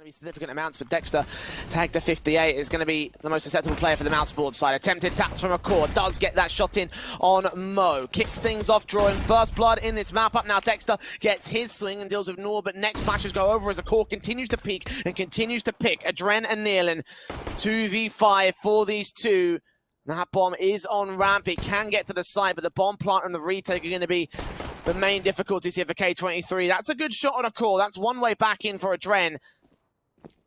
be significant amounts, but Dexter tagged to 58 is going to be the most susceptible player for the Mousesports side. Attempted taps from a core, does get that shot in on Mo. Kicks things off, drawing first blood in this map up. Now Dexter gets his swing and deals with Nor, but next flashes go over as a core continues to peek and continues to pick. Adren and Nealon, 2v5 for these two. That bomb is on ramp. It can get to the side, but the bomb plant and the retake are going to be the main difficulties here for K23. That's a good shot on a core. That's one way back in for Adren.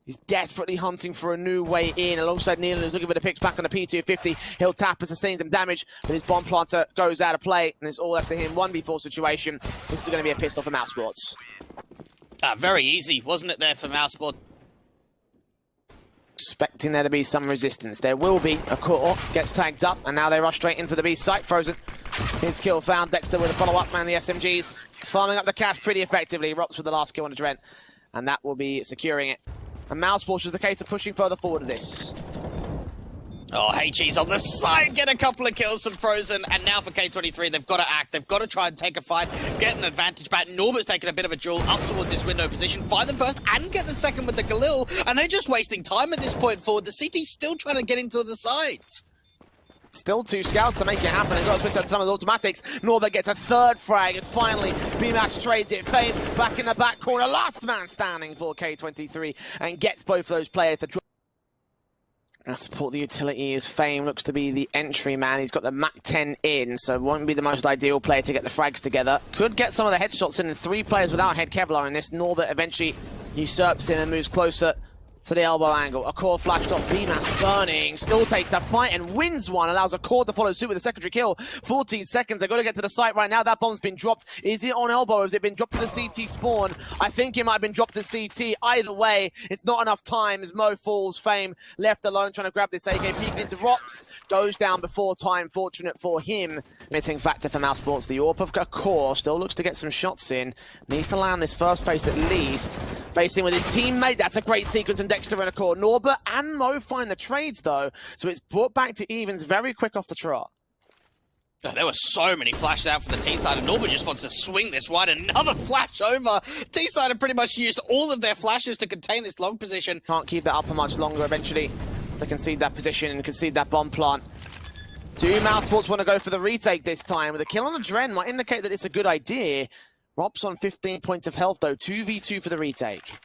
He's desperately hunting for a new way in. Alongside Nealon, who's looking for the picks back on the P250. He'll tap and sustain some damage, but his bomb planter goes out of play, and it's all left to him. 1v4 situation. This is going to be a pistol for Mousesports. Very easy, wasn't it there for Mousesports? Expecting there to be some resistance. There will be. A core gets tagged up, and now they rush straight into the B site. Frozen. His kill found. Dexter with a follow-up, man. The SMGs farming up the cash pretty effectively. Rops with the last kill on Adren, and that will be securing it. And Mousesports is the case of pushing further forward of this. Oh, HE's on the side, get a couple of kills from Frozen, and now for K23, they've got to act. They've got to try and take a fight, get an advantage back. Norbert's taking a bit of a duel up towards this window position, find the first and get the second with the Galil, and they're just wasting time at this point forward. The CT's still trying to get into the side. Still two scouts to make it happen. They've got to switch out some of the automatics. Norbert gets a third frag as finally B-Match trades it. Fame back in the back corner. Last man standing for K23 and gets both those players to drop. Now support the utility as Fame looks to be the entry man. He's got the Mac 10 in, so won't be the most ideal player to get the frags together. Could get some of the headshots in, and 3 players without head Kevlar in this. Norbert eventually usurps him and moves closer to the elbow angle. A core flashed off, B-Mass burning, still takes a fight and wins one, allows a core to follow suit with a secondary kill. 14 seconds, they've got to get to the site right now. That bomb's been dropped. Is it on elbow or has it been dropped to the CT spawn? I think it might have been dropped to CT. Either way, it's not enough time as Mo falls. Fame left alone trying to grab this AK, peeking into Rops, goes down before time, fortunate for him. Missing factor for Mousesports. The AWP of a core still looks to get some shots in. Needs to land this first face at least. Facing with his teammate, that's a great sequence, and Dexter and a core. Norbert and Mo find the trades though, so it's brought back to evens very quick off the trot. Oh, there were so many flashes out for the T-side, and Norbert just wants to swing this wide. Another flash over. T-side have pretty much used all of their flashes to contain this long position. Can't keep that up for much longer. Eventually, to concede that position and concede that bomb plant. Do Mousesports want to go for the retake this time? With a kill on Adren might indicate that it's a good idea. Rops on 15 points of health though. 2v2 for the retake.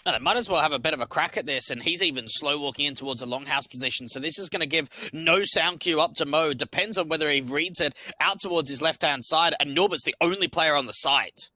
Oh, they might as well have a bit of a crack at this, and he's even slow walking in towards a longhouse position, so this is going to give no sound cue up to Mo. Depends on whether he reads it out towards his left-hand side, and Norbert's the only player on the site.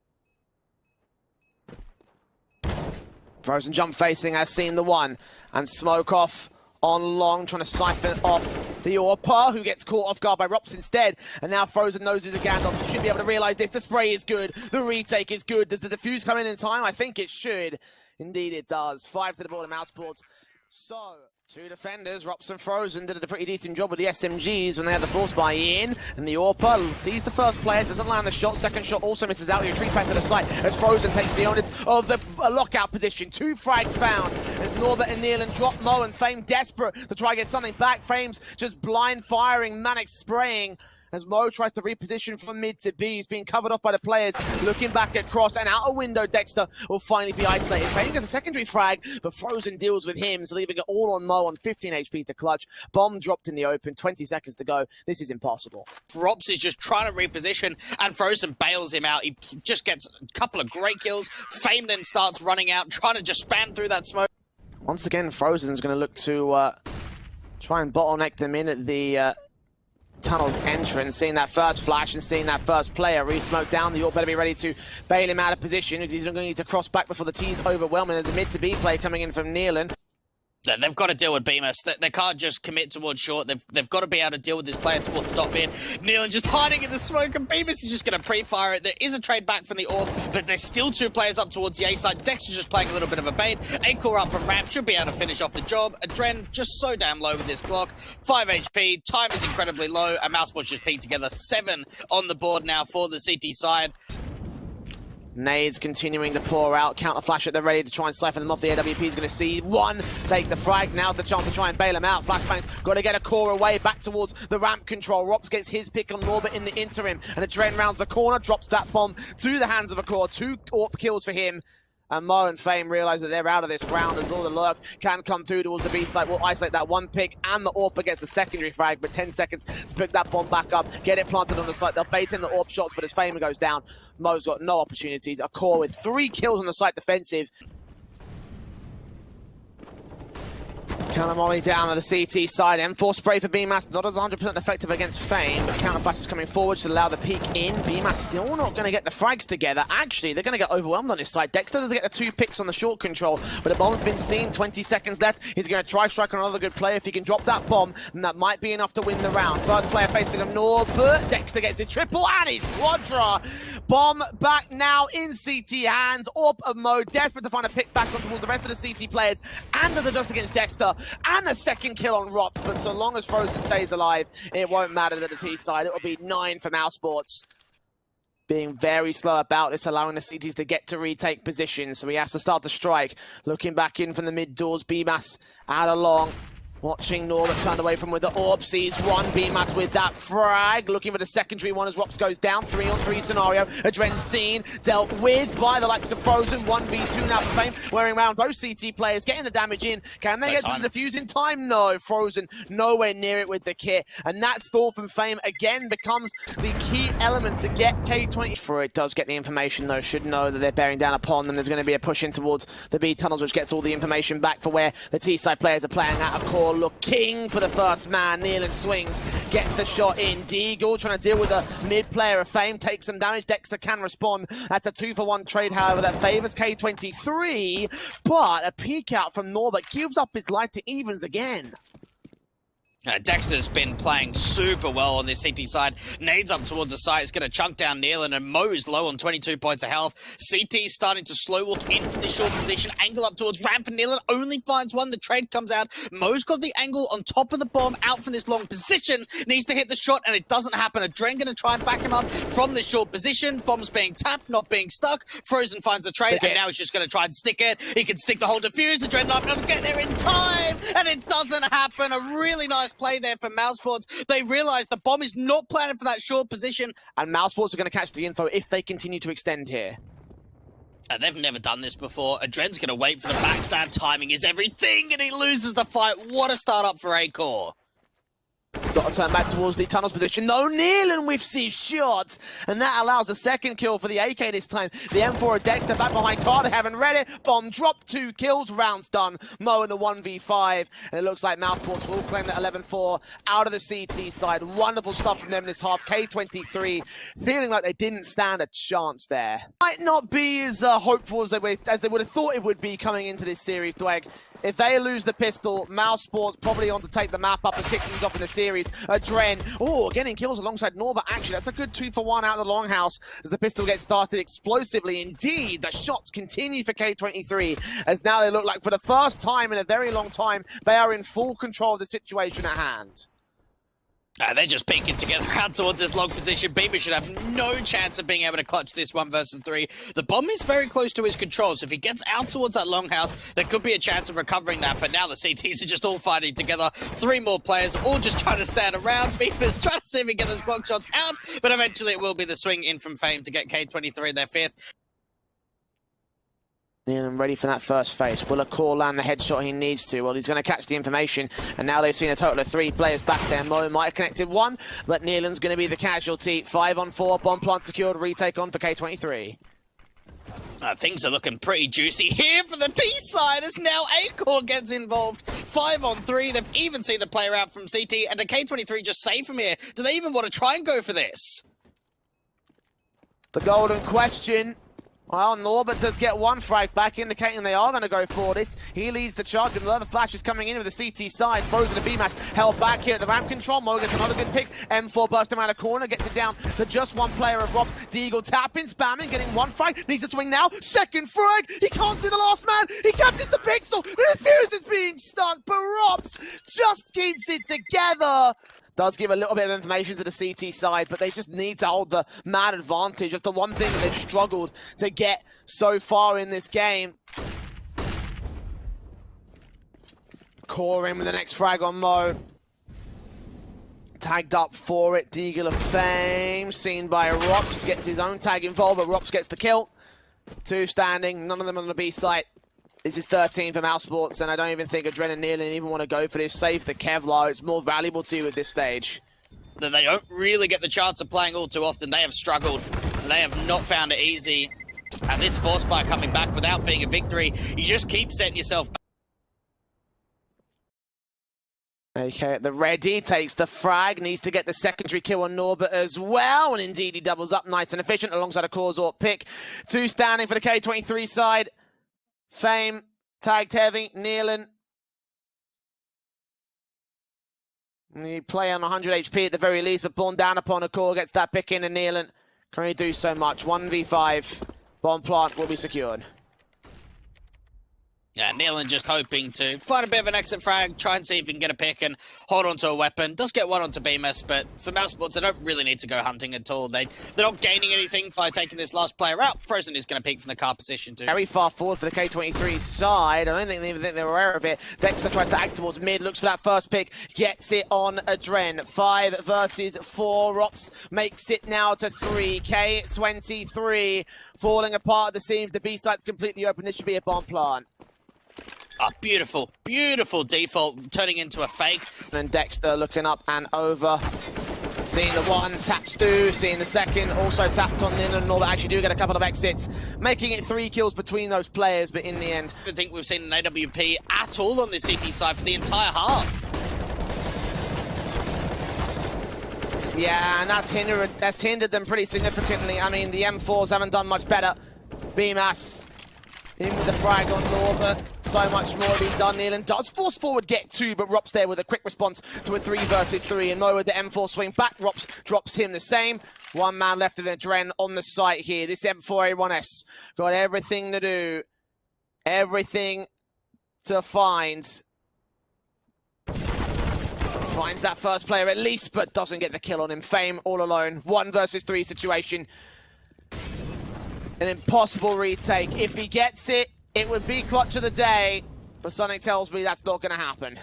Frozen jump facing has seen the one, and Smoke off on long, trying to siphon off the AWP, who gets caught off guard by Rops instead. And now Frozen knows he's a Gandalf. He should be able to realize this. The spray is good. The retake is good. Does the defuse come in time? I think it should. Indeed it does. 5 to the board of Mousesports. So, 2 defenders, Rops and Frozen, did a pretty decent job with the SMGs when they had the force buy in. And the AWP sees the first player, doesn't land the shot. Second shot also misses out. He retreats back to the site as Frozen takes the onus of the lockout position. 2 frags found as Norbert and Nealon drop Mo, and Fame desperate to try and get something back. Fame's just blind firing, manic spraying. As Mo tries to reposition from mid to B, he's being covered off by the players. Looking back at cross and out a window, Dexter will finally be isolated. Fame gets a secondary frag, but Frozen deals with him, so leaving it all on Mo on 15 HP to clutch. Bomb dropped in the open, 20 seconds to go. This is impossible. Rops is just trying to reposition, and Frozen bails him out. He just gets a couple of great kills. Fame then starts running out, trying to just spam through that smoke. Once again, Frozen's going to look to try and bottleneck them in at the tunnel's entrance, seeing that first flash and seeing that first player re-smoke down. The AWP better be ready to bail him out of position because he's going to need to cross back before the T's overwhelming. There's a mid to B play coming in from Nealon. They've got to deal with Bemis. They can't just commit towards short. They've got to be able to deal with this player towards top mid. Nealon just hiding in the smoke, and Bemis is just going to pre-fire it. There is a trade back from the AWP, but there's still 2 players up towards the A side. Dexter's just playing a little bit of a bait. A-core up from ramp, should be able to finish off the job. Adren just so damn low with this clock. 5 HP, time is incredibly low, and Mousesports just peaked together. 7 on the board now for the CT side. Nades continuing to pour out. Counter flash at the ready to try and siphon them off. The AWP is going to see one take the frag. Now's the chance to try and bail him out. Flashbang's got to get a core away back towards the ramp control. Rops gets his pick on Norbert in the interim, and Adren rounds the corner, drops that bomb to the hands of a core. 2 AWP kills for him. And Mo and Fame realize that they're out of this round as all the lurk can come through towards the B site. Will isolate that one pick, and the AWP gets the secondary frag, but 10 seconds to pick that bomb back up, get it planted on the site. They'll bait in the AWP shots, but as Fame goes down, Mo's got no opportunities. A core with 3 kills on the site defensive. Counter Molly down on the CT side. M4 spray for BMAS, not as 100% effective against Fame, but counter flash is coming forward to allow the peek in. BMAS still not going to get the frags together. Actually, they're going to get overwhelmed on this side. Dexter doesn't get the 2 picks on the short control, but the bomb's been seen. 20 seconds left. He's going to try strike on another good player. If he can drop that bomb, then that might be enough to win the round. First player facing him, Norbert. Dexter gets his triple and his quadra. Bomb back now in CT hands. AWP of Mo, desperate to find a pick back on towards the rest of the CT players, and does adjust against Dexter. And a second kill on Rops, but so long as Frozen stays alive, it won't matter to the T side. It will be 9 for Mousesports. Being very slow about this, allowing the CTs to get to retake position, so he has to start to strike. Looking back in from the mid doors, BMAS out along. Watching Norbert turned away from with the AWP, sees one. BMAS with that frag, looking for the secondary one as Rops goes down. 3-on-3 scenario. Adren's seen, dealt with by the likes of Frozen. 1v2 now for Fame, wearing around both CT players, getting the damage in. Can they get to the defuse in time? No. Frozen nowhere near it with the kit. And that stall from Fame again becomes the key element to get K23. It does get the information though, should know that they're bearing down upon them. There's going to be a push in towards the B tunnels, which gets all the information back for where the T side players are playing at. Of course, looking for the first man. Nealon swings, gets the shot in. Deagle trying to deal with a mid player of Fame, takes some damage. Dexter can respond. That's a 2-for-1 trade, however, that favors K23. But a peek out from Norbert gives up his life to evens again. Dexter's been playing super well on this CT side. Nades up towards the site. It's going to chunk down Nealon, and Mo's low on 22 points of health. CT's starting to slow walk in from the short position. Angle up towards ramp for Nealon. Only finds one. The trade comes out. Mo's got the angle on top of the bomb out from this long position. Needs to hit the shot, and it doesn't happen. Adren going to try and back him up from this short position. Bomb's being tapped, not being stuck. Frozen finds the trade, and now he's just going to try and stick it. He can stick the whole defuse. Adren not going to get there in time, and it doesn't happen. A really nice play there for Mousesports. They realize the bomb is not planted for that short position. And Mousesports are going to catch the info if they continue to extend here. They've never done this before. Adren's going to wait for the backstab. Timing is everything, and he loses the fight. What a start up for A-Core. Got to turn back towards the tunnels position. No, Nealon with his shots. And that allows a second kill for the AK this time. The M4 of Dexter back behind Carter. Haven't read it. Bomb dropped, 2 kills. Round's done. Mo in the 1v5. And it looks like Mousesports will claim that 11-4 out of the CT side. Wonderful stuff from them this half. K23 feeling like they didn't stand a chance there. Might not be as hopeful as they would have thought it would be coming into this series, Dweg. If they lose the pistol, Mousesports probably on to take the map up and kick things off in the series. Adren, getting kills alongside Norbert. Actually, that's a good 2-for-1 out of the longhouse as the pistol gets started explosively. Indeed, the shots continue for K23 as now they look like for the first time in a very long time, they are in full control of the situation at hand. They're just peeking together out towards this long position. Beamer should have no chance of being able to clutch this 1v3. The bomb is very close to his control, so if he gets out towards that longhouse, there could be a chance of recovering that. But now the CTs are just all fighting together. 3 more players, all just trying to stand around. Beamer's trying to see if he can get those block shots out, but eventually it will be the swing in from Fame to get K23 their 5th. And ready for that first face. Will a core land the headshot he needs to? Well, he's going to catch the information, and now they've seen a total of 3 players back there. Mo might have connected 1, but Nealon's going to be the casualty. 5-on-4, bomb plant secured, retake on for K23. Things are looking pretty juicy here for the T side as now A-Core gets involved. 5-on-3, they've even seen the player out from CT, and the K23 just save from here. Do they even want to try and go for this? The golden question. Well, Norbert does get 1 frag back, indicating they are going to go for this. He leads the charge, and the other flash is coming in with the CT side. Frozen to B-Match, held back here at the ramp control. Mo gets another good pick. M4 bursting around a corner, gets it down to just 1 player of Robs. Deagle tapping, spamming, getting 1 frag. Needs to swing now. Second frag. He can't see the last man. He catches the pixel. The fuse is being stuck, but Robs just keeps it together. Does give a little bit of information to the CT side, but they just need to hold the mad advantage. That's the one thing that they've struggled to get so far in this game. Core in with the next frag on Mo. Tagged up for it, Deagle of Fame, seen by Rops, gets his own tag involved, but Rops gets the kill. Two standing, none of them on the B site. This is 13 for Mousesports, and I don't even think Adren and Nealon even want to go for this. Save the Kevlar, it's more valuable to you at this stage. That they don't really get the chance of playing all too often. They have struggled. They have not found it easy. And this force buy coming back without being a victory, you just keep setting yourself back. Okay, the ready, takes the frag, needs to get the secondary kill on Norbert as well, and indeed he doubles up nice and efficient alongside a Corzort pick. Two standing for the K23 side. Fame, tagged heavy, Nealon. You play on 100 HP at the very least, but born down upon a core, gets that pick in, and Nealon can only do so much. 1v5, bomb plant will be secured. Yeah, Nealon just hoping to find a bit of an exit frag, try and see if he can get a pick and hold on to a weapon. Does get one onto Bemis, but for Mousesports, they don't really need to go hunting at all. They're not gaining anything by taking this last player out. Frozen is going to peek from the car position too. Very far forward for the K23 side. I don't think they even think they're aware of it. Dexter tries to act towards mid, looks for that first pick, gets it on Adren. 5 versus 4. Rops makes it now to 3. K23 falling apart at the seams. The B site's completely open. This should be a bomb plant. Oh, beautiful, beautiful default, turning into a fake. And Dexter looking up and over. Seeing the one, taps through, seeing the second, also tapped on Nin and Norbert actually do get a couple of exits, making it 3 kills between those players, but in the end... I don't think we've seen an AWP at all on this CT side for the entire half. Yeah, and that's hindered them pretty significantly. I mean, the M4s haven't done much better. BMAS in with the frag on Norbert. So much more to be done. Nealon does force forward, get 2, but Rops there with a quick response to a 3 versus 3. And Mo with the M4 swing back. Rops drops him the same. 1 man left of the Dren on the site here. This M4A1S got everything to do. Everything to find. Finds that first player at least, but doesn't get the kill on him. Fame all alone. 1 versus 3 situation. An impossible retake. If he gets it, it would be clutch of the day, but something tells me that's not going to happen.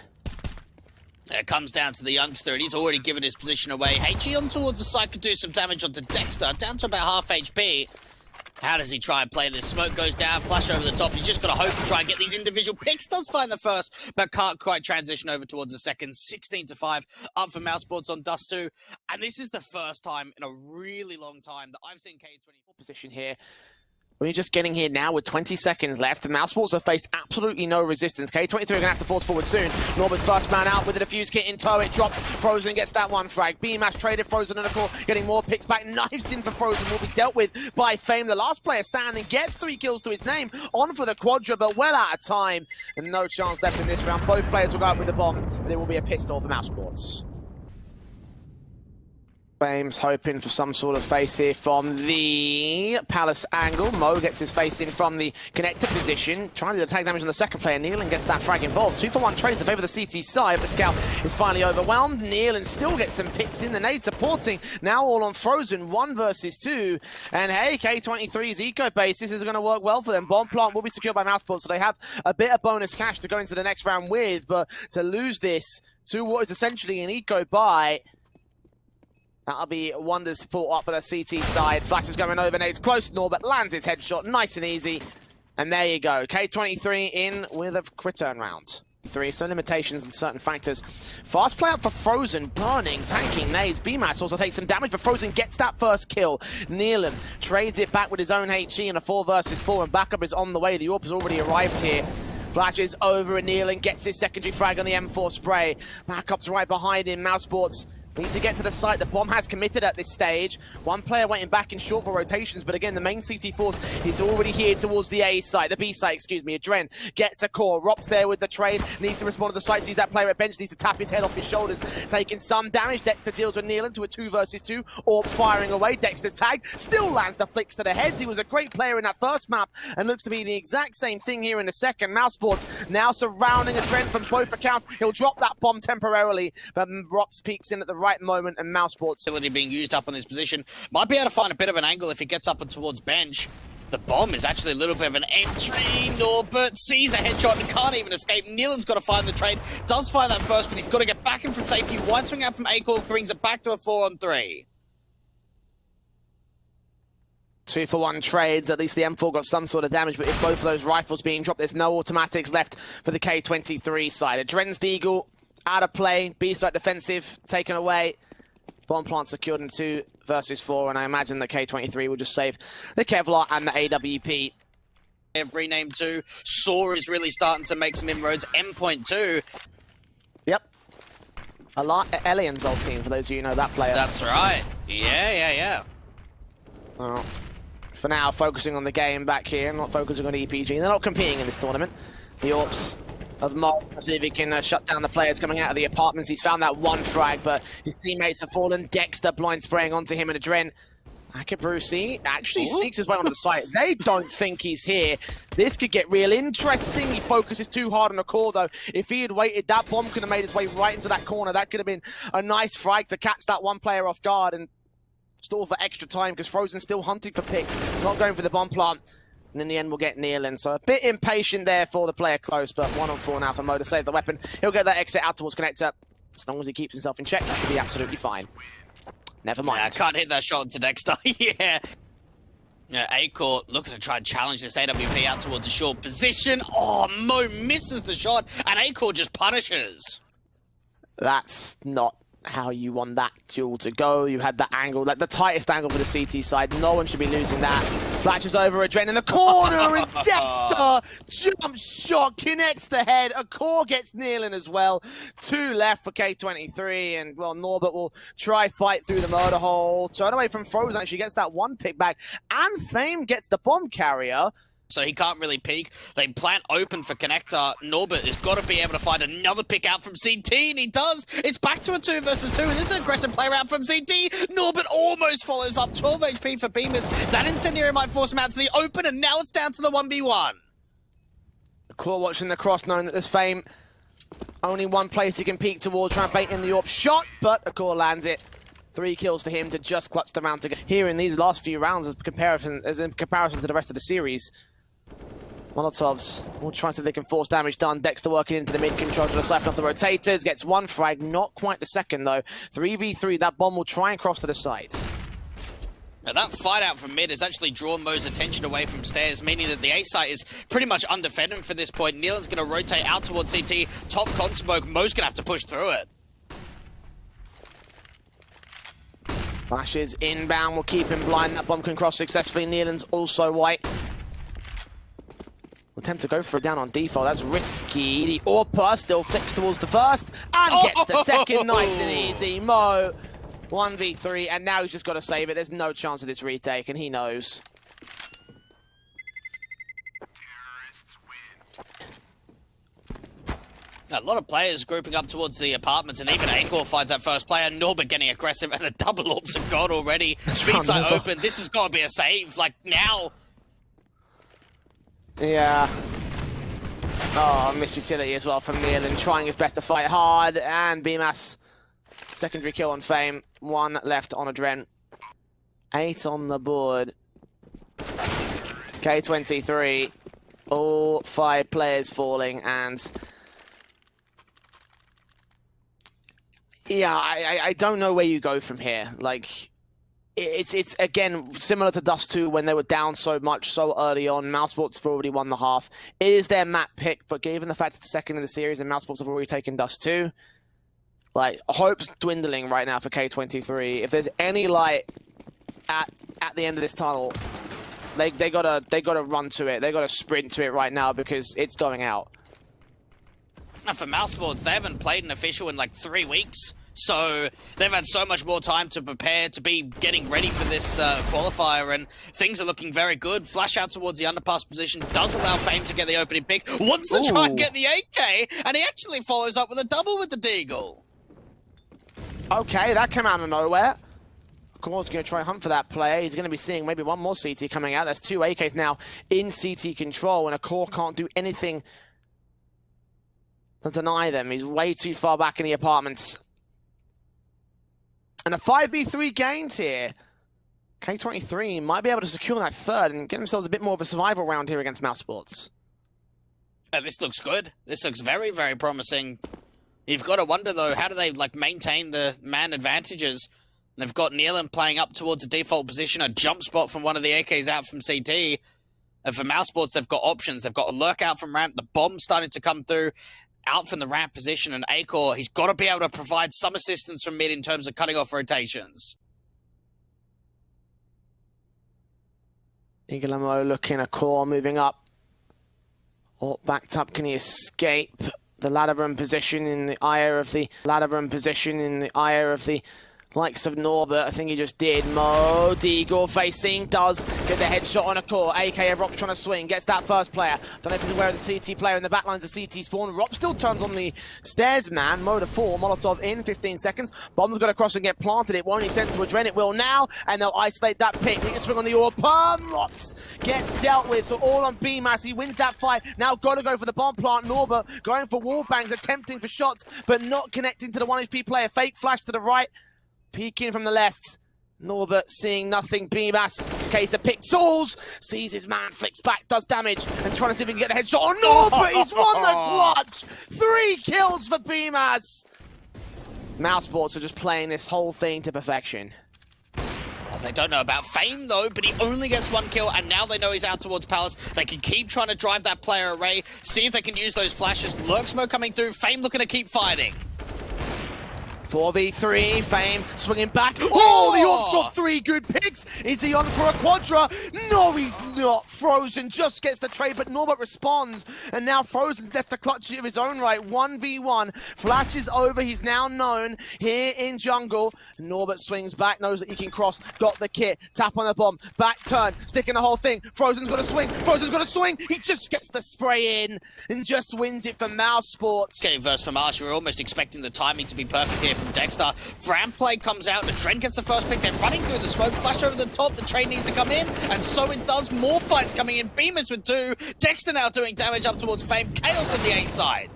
It comes down to the youngster, and he's already given his position away. HE on towards the side could do some damage onto Dexter, down to about half HP. How does he try and play this? Smoke goes down, flash over the top. He's just got to hope to try and get these individual picks. Does find the first, but can't quite transition over towards the second. 16-5, up for Mousesports on Dust 2. And this is the first time in a really long time that I've seen K24 position here. We're just getting here now with 20 seconds left. The Mousesports have faced absolutely no resistance. K23 are going to have to force forward soon. Norbert's first man out with a defuse kit in tow. It drops. Frozen gets that one frag. BMAS traded Frozen in a core, getting more picks back. Knives in for Frozen will be dealt with by Fame. The last player standing gets 3 kills to his name. On for the quadra, but well out of time. And no chance left in this round. Both players will go out with the bomb, but it will be a pistol for Mousesports. Fame's hoping for some sort of face here from the Palace angle. Mo gets his face in from the connector position, trying to attack damage on the second player. Nealon gets that frag involved. 2-for-1 trades to favour the CT side, but Scout is finally overwhelmed. Nealon still gets some picks in. The nade supporting, now all on Frozen, 1 versus 2. And hey, K23's eco base, this is going to work well for them. Bomb plant will be secured by Mousesports, so they have a bit of bonus cash to go into the next round with, but to lose this to what is essentially an eco buy, that'll be wonders for up at the CT side. Flash is going over, Nate's close. Norbert lands his headshot, nice and easy. And there you go. K23 in with a quick turn round. 3, so limitations and certain factors. Fast play out for Frozen, burning, tanking nades. BMAS also takes some damage, but Frozen gets that first kill. Nealon trades it back with his own HE in a 4 versus 4, and backup is on the way. The AWP has already arrived here. Flashes over and Nealon gets his secondary frag on the M4 spray. Backup's right behind him. Mousesports need to get to the site. The bomb has committed at this stage. 1 player waiting back in short for rotations, but again, the main CT force is already here towards the A site, the B site, excuse me. Adren gets a core. Rops there with the trade, needs to respond to the site, sees that player at bench, needs to tap his head off his shoulders, taking some damage. Dexter deals with Nealon to a 2 versus 2. Orb firing away. Dexter's tag still lands the flicks to the heads. He was a great player in that first map and looks to be the exact same thing here in the second. Mousesports now surrounding Adren from both accounts. He'll drop that bomb temporarily, but Rops peeks in at the right moment, and Mousesports being used up on this position might be able to find a bit of an angle if he gets up and towards bench. The bomb is actually a little bit of an entry. Norbert sees a headshot and can't even escape. Nealon's got to find the trade. Does find that first, but he's got to get back in from safety. One swing out from A-Core brings it back to a 4-on-3. 2-for-1 trades. At least the M4 got some sort of damage, but if both of those rifles being dropped, there's no automatics left for the K23 side. Adren's Deagle out of play. B-side defensive taken away. Bomb plant secured in 2 versus 4, and I imagine the K23 will just save the Kevlar and the AWP. Renamed to Saw is really starting to make some inroads. M.2. Yep. Alien's old team, for those of you who know that player. That's right. Yeah. Well, for now, focusing on the game back here, not focusing on EPG. They're not competing in this tournament. The Orps of Mol, see if he can shut down the players coming out of the apartments. He's found that 1 frag, but his teammates have fallen. Dexter blind spraying onto him and Adren. Akabrusi actually sneaks his way onto the site. They don't think he's here. This could get real interesting. He focuses too hard on the core, though. If he had waited, that bomb could have made its way right into that corner. That could have been a nice frag to catch that one player off guard and stall for extra time, because Frozen's still hunting for picks, not going for the bomb plant. And in the end, we'll get Nealon. So a bit impatient there for the player close, but 1-on-4 now for Mo to save the weapon. He'll get that exit out towards Connector. As long as he keeps himself in check, he should be absolutely fine. Never mind. Yeah, I can't hit that shot to Dexter. Yeah, A-Core looking to try and challenge this AWP out towards a short position. Oh, Mo misses the shot, and A-Core just punishes. That's not how you want that duel to go. You had that angle, like the tightest angle for the CT side. No one should be losing that. Flashes over Adren in the corner, and Dexter jump shot connects the head. A core gets Nealon as well. 2 left for K23, and well, Norbert will try fight through the murder hole. Turn away from Frozen, actually gets that 1 pick back, and Fame gets the bomb carrier. So he can't really peek. They plant open for Connector. Norbert has got to be able to find another pick out from CT, and he does. It's back to a 2 versus 2, and this is an aggressive play round from CT. Norbert almost follows up. 12 HP for Bemis. That incendiary might force him out to the open, and now it's down to the 1v1. Core watching the cross, knowing that there's Fame. Only one place he can peek towards, trying to bait in the AWP shot, but a core lands it. 3 kills to him to just clutch the round to get here in these last few rounds as in comparison to the rest of the series. Molotovs will try to see if they can force damage done. Dexter working into the mid-control to the siphon off the rotators. Gets 1 frag, not quite the second though. 3v3, that bomb will try and cross to the sides. Now that fight out from mid has actually drawn Mo's attention away from stairs, meaning that the A site is pretty much undefended for this point. Nealon's going to rotate out towards CT. Top con smoke, Mo's going to have to push through it. Flashes inbound will keep him blind. That bomb can cross successfully. Nealon's also white. Attempt to go for it down on default. That's risky. The AWP still flicks towards the first and gets the second. Nice and easy. Mo 1v3, and now he's just got to save it. There's no chance of this retake, and he knows. A lot of players grouping up towards the apartments, and even A-Core finds that first player. Norbert getting aggressive, and the double AWPs are gone already. B-side open. This has got to be a save. Like, now. Yeah. Oh, missed utility as well from Nealon, trying his best to fight hard, and BMAS, secondary kill on Fame, 1 left on Adren. 8 on the board. K23, all 5 players falling, and yeah, I don't know where you go from here. Like, it's again similar to Dust 2 when they were down so much so early on. Mousesports have already won the half. It is their map pick, but given the fact it's the second in the series and Mousesports have already taken Dust 2, like, hope's dwindling right now for K23. If there's any light at the end of this tunnel, they gotta run to it. They gotta sprint to it right now because it's going out. And for Mousesports, they haven't played an official in like 3 weeks. So they've had so much more time to prepare, to be getting ready for this qualifier, and things are looking very good. Flash out towards the underpass position does allow Fame to get the opening pick. Wants to try and get the 8K, and he actually follows up with a double with the Deagle. Okay, that came out of nowhere. Core's going to try and hunt for that player. He's going to be seeing maybe 1 more CT coming out. There's 2 AKs now in CT control, and a Core can't do anything to deny them. He's way too far back in the apartments. And a 5v3 gains here. K23 might be able to secure that 3rd and get themselves a bit more of a survival round here against Mousesports. This looks good. This looks very, very promising. You've got to wonder, though, how do they like maintain the man advantages? They've got Nealon playing up towards a default position, a jump spot from one of the AKs out from CT. And for Mousesports, they've got options. They've got a lurk out from ramp, the bomb starting to come through, out from the ramp position, and Acor, he's got to be able to provide some assistance from mid in terms of cutting off rotations. Igalomo looking, a core moving up. Or backed up, can he escape? The ladder room position in the ire of the likes of Norbert. I think he just did. Mo, Deagle facing, does get the headshot on a core. AK Rob trying to swing, gets that first player. Don't know if he's aware of the CT player in the back lines of CT spawn. Rob still turns on the stairs, man. Mo to 4, Molotov in 15 seconds. Bomb's got to cross and get planted. It won't extend to Adren, it will now. And they'll isolate that pick. He can swing on the orb. Rops gets dealt with, so all on BMAS. He wins that fight. Now got to go for the bomb plant. Norbert going for wall bangs, attempting for shots, but not connecting to the 1 HP player. Fake flash to the right. Peeking from the left. Norbert seeing nothing. BMAS, case of Pixels, sees his man, flicks back, does damage, and trying to see if he can get the headshot on Norbert. He's won the clutch. 3 kills for BMAS. Mousesports are just playing this whole thing to perfection. Oh, they don't know about Fame, though, but he only gets 1 kill, and now they know he's out towards Palace. They can keep trying to drive that player array, see if they can use those flashes. Lurk smoke coming through. Fame looking to keep fighting. 4v3, Fame swinging back. Oh, the Orb's got 3 good picks. Is he on for a quadra? No, he's not. Frozen just gets the trade, but Norbert responds. And now Frozen's left to clutch it of his own right. 1v1. Flash is over. He's now known here in jungle. Norbert swings back, knows that he can cross. Got the kit. Tap on the bomb. Back turn. Sticking the whole thing. Frozen's got to swing. Frozen's got to swing. He just gets the spray in and just wins it for Mousesports. Okay, verse from Archer. We're almost expecting the timing to be perfect here from Dexter. Fram play comes out, the Trent gets the first pick, they're running through the smoke, flash over the top, the trade needs to come in, and so it does. More fights coming in, Bemis with 2, Dexter now doing damage up towards Fame, Chaos on the A side.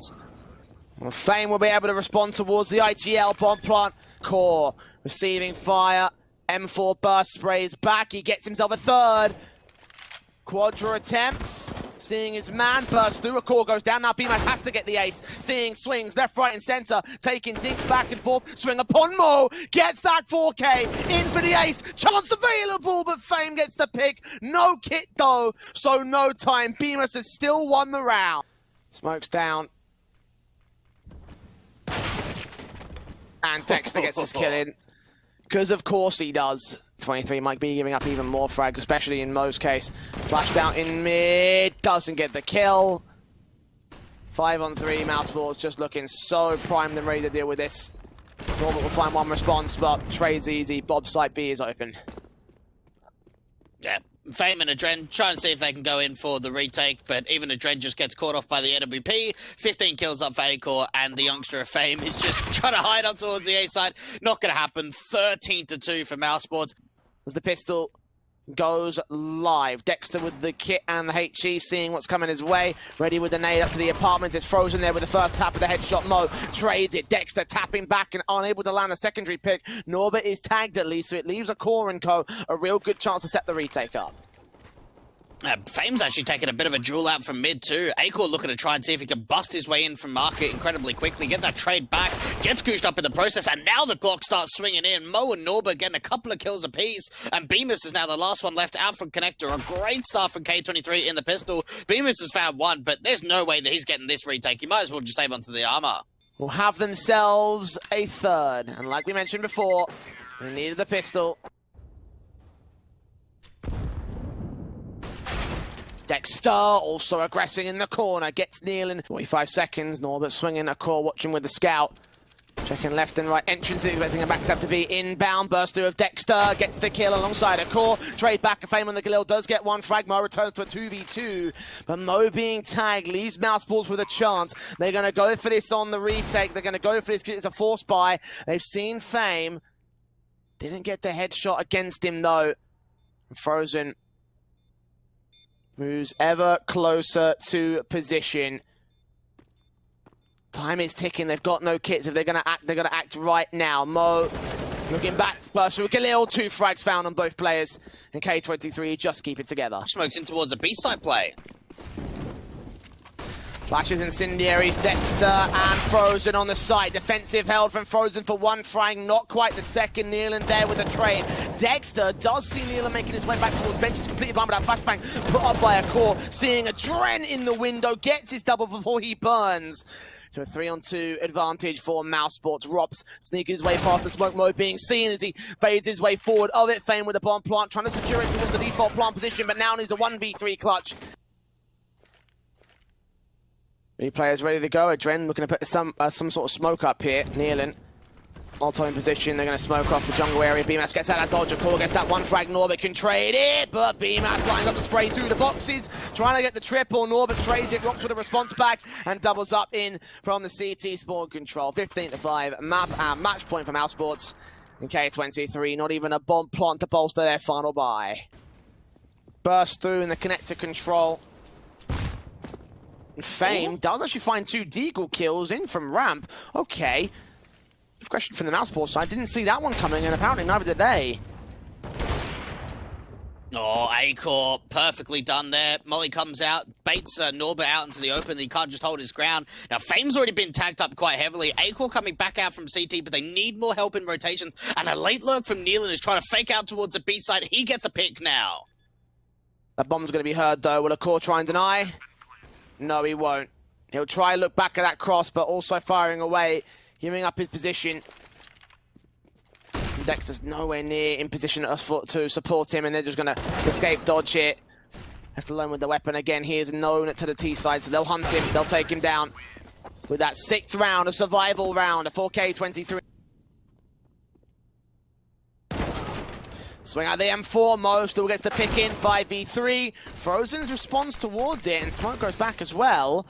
Well, Fame will be able to respond towards the IGL bomb plant. Core receiving fire, M4 burst sprays back, he gets himself a 3rd. Quadra attempts, seeing his man burst through, a core goes down, now BMAS has to get the ace, seeing swings left, right and centre, taking digs back and forth, swing upon Mo, gets that 4K, in for the ace, chance available, but Fame gets the pick, no kit though, so no time, BMAS has still won the round. Smoke's down. And Dexter gets his kill in, because of course he does. 23 might be giving up even more frags, especially in Mo's case. Flashed out in mid, doesn't get the kill. 5 on 3, Mousesports just looking so primed and ready to deal with this. Norbert will find 1 response, but trade's easy. Bob's site B is open. Yeah, Fame and Adren trying to see if they can go in for the retake, but even Adren just gets caught off by the NWP. 15 kills up for Acor, and the youngster of Fame is just trying to hide up towards the A side. Not going to happen. 13-2 for Mousesports. As the pistol goes live. Dexter with the kit and the HE, seeing what's coming his way. Ready with the nade up to the apartment. It's Frozen there with the first tap of the headshot. Mo trades it. Dexter tapping back and unable to land a secondary pick. Norbert is tagged at least, so it leaves a core and co a real good chance to set the retake up. Fame's actually taking a bit of a duel out from mid too. Acor looking to try and see if he can bust his way in from market incredibly quickly, get that trade back, gets goosed up in the process, and now the Glock starts swinging in. Mo and Norbert getting a couple of kills apiece, and Bemis is now the last one left out from Connector. A great start from K23 in the pistol. Bemis has found 1, but there's no way that he's getting this retake. He might as well just save onto the armor. Will have themselves a 3rd, and like we mentioned before, they needed the pistol. Dexter also aggressing in the corner, gets Nealon. 45 seconds, Norbert swinging a core, watching with the scout. Checking left and right entrances, expecting a backstab to be inbound. Burst through of Dexter, gets the kill alongside a core. Trade back, and Fame on the Galil does get 1 frag. Mo returns to a 2v2. But Mo being tagged leaves Mousesports with a chance. They're going to go for this on the retake. They're going to go for this because it's a force buy. They've seen Fame. Didn't get the headshot against him though. Frozen moves ever closer to position. Time is ticking. They've got no kits. If they're going to act, they're going to act right now. Mo looking back. Burst through Galil. 2 frags found on both players. And K23 just keep it together. Smokes in towards a B-side play. Flashes incendiaries, Dexter and Frozen on the side. Defensive held from Frozen for one frag, not quite the second. Nealon there with a trade. Dexter does see Nealon making his way back towards bench. He's completely blind, but that flashbang put up by a core. Seeing a Dren in the window, gets his double before he burns. To a 3-on-2 advantage for Mousesports. Rops sneaking his way past the smoke mode, being seen as he fades his way forward. Of it, Fame with the bomb plant, trying to secure it towards the default plant position, but now needs a 1v3 clutch. Three players ready to go. Adren looking to put some sort of smoke up here. Nealon, Alto in position. They're going to smoke off the jungle area. BMAS gets out of dodge. A call gets that one frag. Norbert can trade it, but BMAS lines up the spray through the boxes, trying to get the triple. Norbert trades it. Rocks with a response back and doubles up in from the CT spawn control. 15-5 match point for Mousesports. And K23, not even a bomb plant to bolster their final buy. Burst through in the connector control. Fame does actually find 2 deagle kills in from ramp. Okay. Question from the Mousesports side. Didn't see that one coming, and apparently neither did they. Oh, A-Core, perfectly done there. Molly comes out, baits Norbert out into the open. He can't just hold his ground. Now, Fame's already been tagged up quite heavily. A-Core coming back out from CT, but they need more help in rotations. And a late lurk from Nealon is trying to fake out towards the B side. He gets a pick now. That bomb's going to be heard, though. Will a core try and deny? No, he won't. He'll try and look back at that cross, but also firing away, giving up his position. Dexter's nowhere near in position to support him, and they're just going to escape dodge here. Left alone with the weapon again. He is known to the T side, so they'll hunt him. They'll take him down with that 6th round, a survival round, a 4K23. Swing out the M4, Mo still gets the pick in, 5v3. Frozen's responds towards it, and Smoke goes back as well.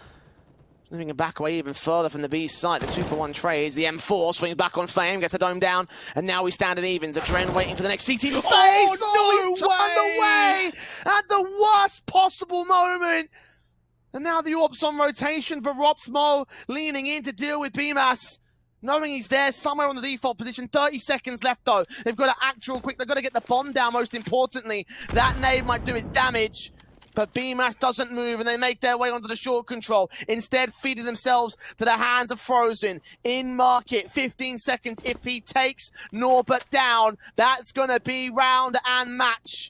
Moving him back away even further from the B side. The 2-for-1 trades. The M4 swings back on Flame, gets the dome down, and now we stand at evens. Adren waiting for the next CT to face. Oh, no way! At the worst possible moment. And now the Orb's on rotation for Rops. Mo leaning in to deal with BMAS. Knowing he's there somewhere on the default position. 30 seconds left, though. They've got to act real quick. They've got to get the bomb down, most importantly. That nade might do its damage. But BMAS doesn't move, and they make their way onto the short control, instead feeding themselves to the hands of Frozen. In market, 15 seconds. If he takes Norbert down, that's going to be round and match.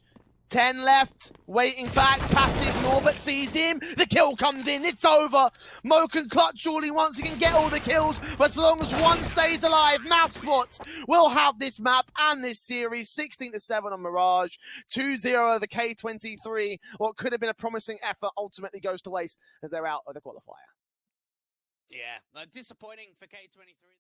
10 left, waiting back, passive. Norbert sees him, the kill comes in, it's over. Mo can clutch all he wants, he can get all the kills, but as long as one stays alive, Mousesports will have this map and this series. 16-7 on Mirage, 2-0 over K23. What could have been a promising effort ultimately goes to waste as they're out of the qualifier. Yeah, disappointing for K23.